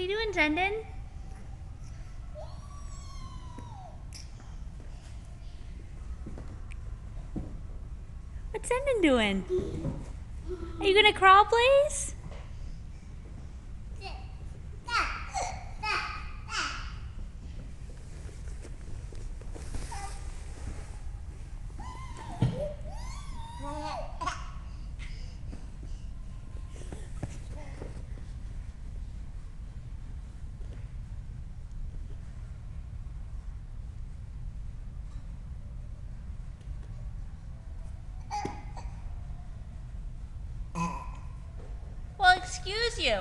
are you doing, Zenden? What's Zenden doing? Are you gonna crawl, please? Well, excuse you.